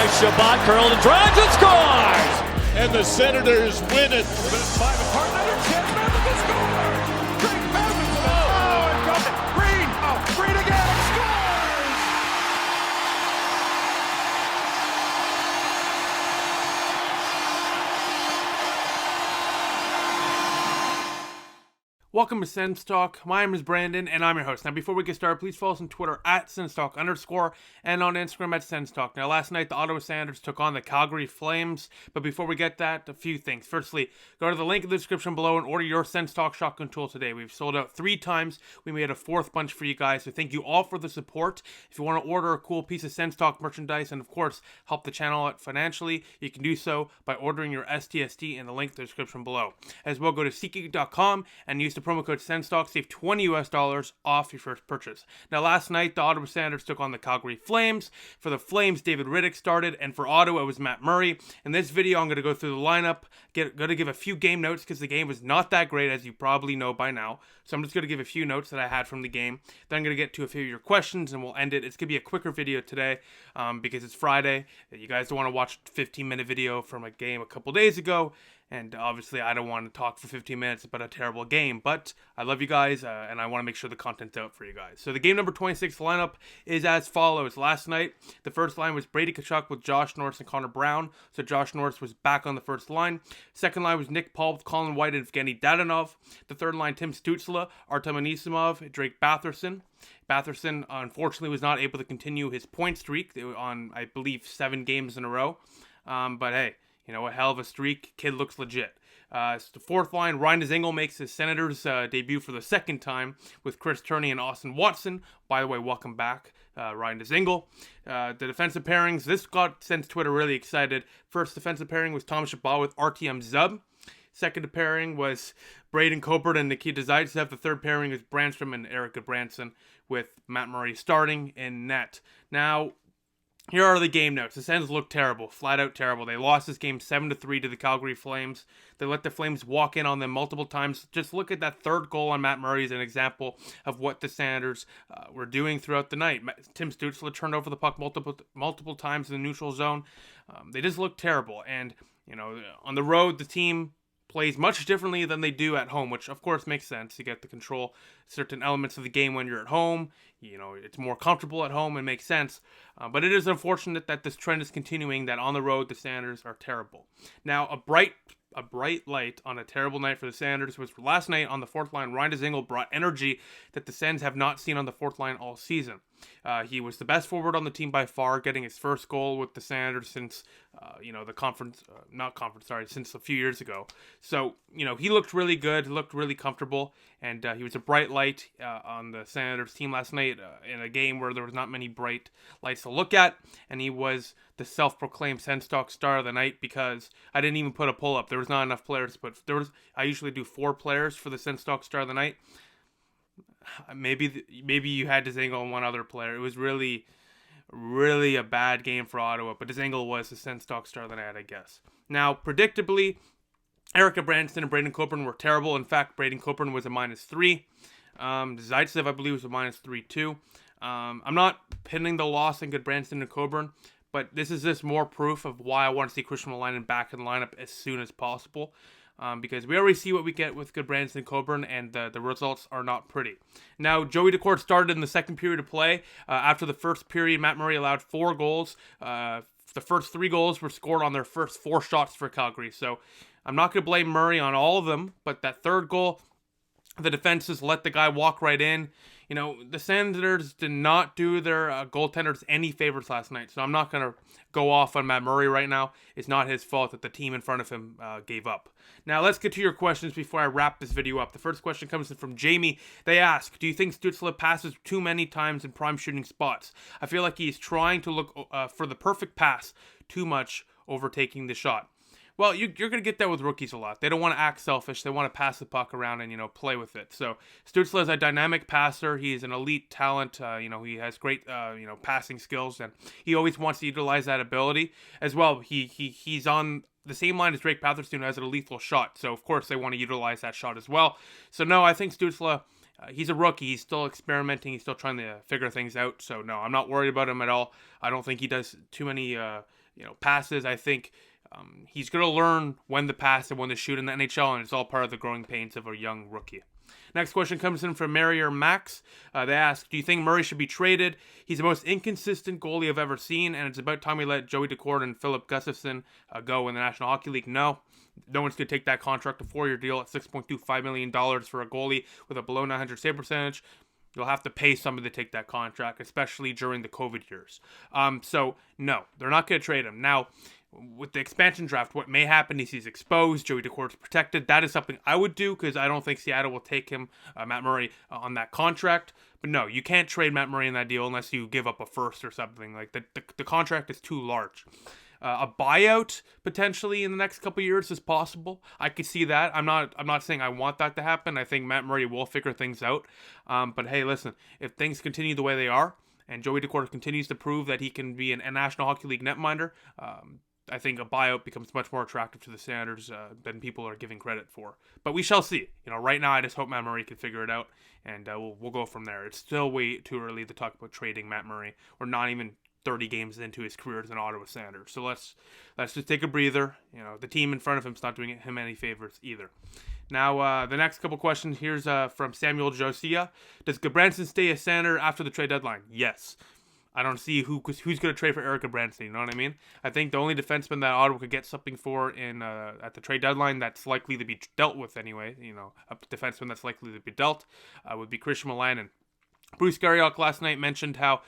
by Shabbat, curled and drives and scores! And the Senators win it. Five apart, another chance, Matheson will score! Drake Matheson, and got it! Green again, scores! Welcome to Sens Talk. My name is Brandon, and I'm your host. Now, before we get started, please follow us on Twitter at SensTalk_, and on Instagram at SensTalk. Now, last night, the Ottawa Senators took on the Calgary Flames, but before we get that, a few things. Firstly, go to the link in the description below and order your Sens Talk shotgun tool today. We've sold out 3 times. We made a 4th bunch for you guys, so thank you all for the support. If you want to order a cool piece of Sens Talk merchandise and, of course, help the channel out financially, you can do so by ordering your STST in the link in the description below. As well, go to SeatGeek.com and use the promo code SensTalk, save $20 off your first purchase. Now, last night, the Ottawa Senators took on the Calgary Flames. For the Flames, David Riddick started, and for Ottawa, it was Matt Murray. In this video, I'm going to go through the lineup, going to give a few game notes because the game was not that great, as you probably know by now. So I'm just going to give a few notes that I had from the game. Then I'm going to get to a few of your questions, and we'll end it. It's going to be a quicker video today because it's Friday. You guys don't want to watch a 15-minute video from a game a couple days ago. And obviously, I don't want to talk for 15 minutes about a terrible game, but I love you guys, and I want to make sure the content's out for you guys. So the game number 26 lineup is as follows. Last night, the first line was Brady Tkachuk with Josh Norris and Connor Brown. So Josh Norris was back on the first line. Second line was Nick Paul with Colin White and Evgeny Dadonov. The third line, Tim Stützle, Artem Anisimov, Drake Batherson. Batherson, unfortunately, was not able to continue his point streak on, I believe, 7 games in a row. But hey, you know, a hell of a streak. Kid looks legit. The fourth line, Ryan Dzingel makes his Senators debut for the second time with Chris Turney and Austin Watson. By the way, welcome back, Ryan Dzingel. The defensive pairings, this got Sens Twitter really excited. First defensive pairing was Tom Chabot with Artyom Zub. Second pairing was Braden Coburn and Nikita Zaitsev. The third pairing is Brandstrom and Eric Gudbranson with Matt Murray starting in net. Now, here are the game notes. The Sens look terrible, flat out terrible. They lost this game 7-3 to the Calgary Flames. They let the Flames walk in on them multiple times. Just look at that third goal on Matt Murray as an example of what the Senators were doing throughout the night. Tim Stützle turned over the puck multiple times in the neutral zone. They just look terrible. And, you know, on the road, the team plays much differently than they do at home, which of course makes sense. You get to control certain elements of the game when you're at home. You know, it's more comfortable at home and makes sense. But it is unfortunate that this trend is continuing, that on the road the Senators are terrible. Now, a bright light on a terrible night for the Senators was last night on the fourth line. Ryan Dzingel brought energy that the Sens have not seen on the fourth line all season. He was the best forward on the team by far, getting his first goal with the Senators since, since a few years ago. So, you know, he looked really good, looked really comfortable, and he was a bright light on the Senators team last night in a game where there was not many bright lights to look at, and he was the self-proclaimed Sens Talk star of the night because I didn't even put a pull up. There was not enough players, but I usually do 4 players for the Sens Talk star of the night. Maybe you had Dzingel and one other player. It was really a bad game for Ottawa, but Dzingel was the Sens Talk star of the night, I guess. Now, predictably, Eric Gudbranson and Braden Coburn were terrible. In fact, Braden Coburn was a -3. Zaitsev, I believe, was a -3 too. I'm not pinning the loss on Gudbranson and Coburn, but this is just more proof of why I want to see Christian Wolanin back in the lineup as soon as possible. Because we already see what we get with Gudbranson and Coburn, and the results are not pretty. Now, Joey Daccord started in the second period of play. After the first period, Matt Murray allowed 4 goals. The first 3 goals were scored on their first 4 shots for Calgary. So I'm not going to blame Murray on all of them, but that third goal, the defenses let the guy walk right in. You know, the Senators did not do their goaltenders any favors last night, so I'm not going to go off on Matt Murray right now. It's not his fault that the team in front of him gave up. Now, let's get to your questions before I wrap this video up. The first question comes in from Jamie. They ask, do you think Stützle passes too many times in prime shooting spots? I feel like he's trying to look for the perfect pass too much, overtaking the shot. Well, you're going to get that with rookies a lot. They don't want to act selfish. They want to pass the puck around and, play with it. So Stützle is a dynamic passer. He's an elite talent. He has great, passing skills, and he always wants to utilize that ability as well. He's on the same line as Drake Batherson, who has a lethal shot. So, of course, they want to utilize that shot as well. So, no, I think Stützle, he's a rookie. He's still experimenting. He's still trying to figure things out. So, no, I'm not worried about him at all. I don't think he does too many passes. I think he's going to learn when to pass and when to shoot in the NHL, and it's all part of the growing pains of a young rookie. Next question comes in from Marrier Max. They ask, do you think Murray should be traded? He's the most inconsistent goalie I've ever seen, and it's about time we let Joey Daccord and Philip Gustafson go in the National Hockey League. No one's going to take that contract, a 4-year deal at $6.25 million for a goalie with a below 900 save percentage. You'll have to pay somebody to take that contract, especially during the COVID years. So, no, they're not going to trade him. Now, with the expansion draft, what may happen is he's exposed, Joey Daccord's protected. That is something I would do because I don't think Seattle will take him, Matt Murray, on that contract. But no, you can't trade Matt Murray in that deal unless you give up a first or something. Like the contract is too large. A buyout potentially in the next couple of years is possible. I could see that. I'm not saying I want that to happen. I think Matt Murray will figure things out. But hey, listen, if things continue the way they are, and Joey Daccord continues to prove that he can be a National Hockey League netminder, I think a buyout becomes much more attractive to the Sanders than people are giving credit for. But we shall see. Right now I just hope Matt Murray can figure it out, and we'll go from there. It's still way too early to talk about trading Matt Murray. We're not even 30 games into his career as an Ottawa Sander. So let's just take a breather. The team in front of him's not doing him any favors either. Now, the next couple questions, here's from Samuel Josiah. Does Gudbranson stay a Sander after the trade deadline? Yes. I don't see who's going to trade for Eric Gudbranson, you know what I mean? I think the only defenseman that Ottawa could get something for at the trade deadline that's likely to be dealt with anyway, a defenseman that's likely to be dealt, would be Christian Wolanin. Bruce Garriock last night mentioned how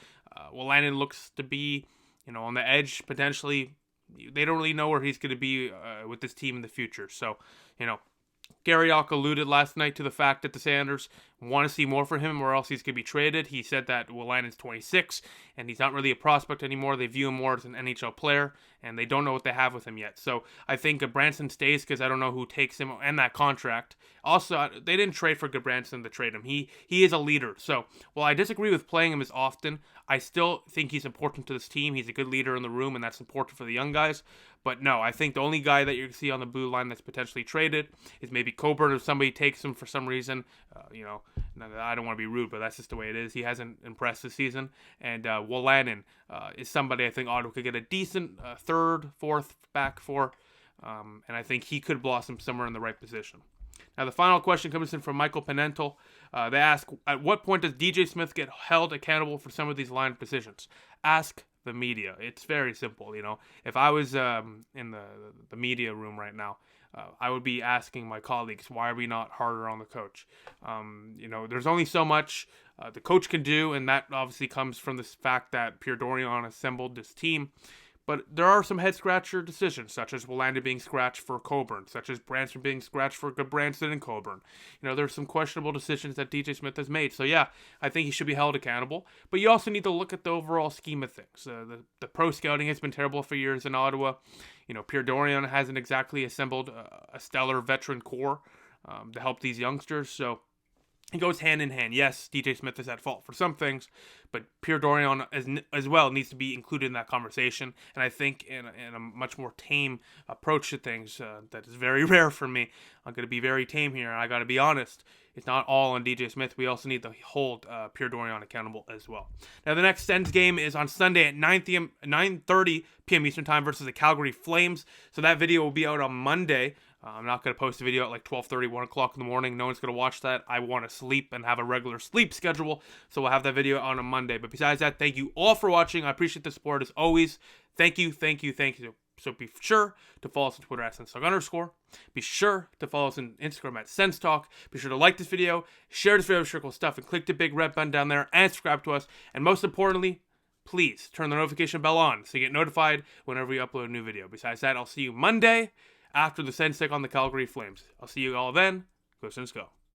Wolanin looks to be, on the edge potentially. They don't really know where he's going to be with this team in the future. So, Garriock alluded last night to the fact that the Sanders want to see more from him or else he's going to be traded. He said that Wolanin's 26 and he's not really a prospect anymore. They view him more as an NHL player and they don't know what they have with him yet. So I think Gudbranson stays because I don't know who takes him and that contract. Also, they didn't trade for Gudbranson to trade him. He is a leader. So while I disagree with playing him as often, I still think he's important to this team. He's a good leader in the room and that's important for the young guys. But no, I think the only guy that you can see on the blue line that's potentially traded is maybe Coburn if somebody takes him for some reason. I don't want to be rude, but that's just the way it is. He hasn't impressed this season. And Wolanin is somebody I think Ottawa could get a decent third, fourth back for. And I think he could blossom somewhere in the right position. Now, the final question comes in from Michael Penentel. They ask, at what point does DJ Smith get held accountable for some of these line decisions? Ask the media. It's very simple, If I was in the media room right now, I would be asking my colleagues, why are we not harder on the coach? There's only so much the coach can do, and that obviously comes from the fact that Pierre Dorion assembled this team. But there are some head-scratcher decisions, such as Wolanin being scratched for Coburn, such as Branson being scratched for Gudbranson and Coburn. There's some questionable decisions that DJ Smith has made. So yeah, I think he should be held accountable. But you also need to look at the overall scheme of things. The pro scouting has been terrible for years in Ottawa. Pierre Dorion hasn't exactly assembled a stellar veteran core to help these youngsters. So it goes hand in hand. Yes, DJ Smith is at fault for some things, but Pierre Dorion as well needs to be included in that conversation. And I think in a much more tame approach to things that is very rare for me. I'm going to be very tame here, and I got to be honest. It's not all on DJ Smith. We also need to hold Pierre Dorion accountable as well. Now, the next Sens game is on Sunday at 9:30 p.m. Eastern Time versus the Calgary Flames. So that video will be out on Monday. I'm not going to post a video at like 12:30, 1 o'clock in the morning. No one's going to watch that. I want to sleep and have a regular sleep schedule. So we'll have that video on a Monday. But besides that, thank you all for watching. I appreciate the support as always. Thank you. So be sure to follow us on Twitter at SensTalk_. Be sure to follow us on Instagram at SensTalk. Be sure to like this video, share this video with your stuff, and click the big red button down there and subscribe to us. And most importantly, please turn the notification bell on so you get notified whenever we upload a new video. Besides that, I'll see you Monday after the Sens take on the Calgary Flames. I'll see you all then. Go Sens go.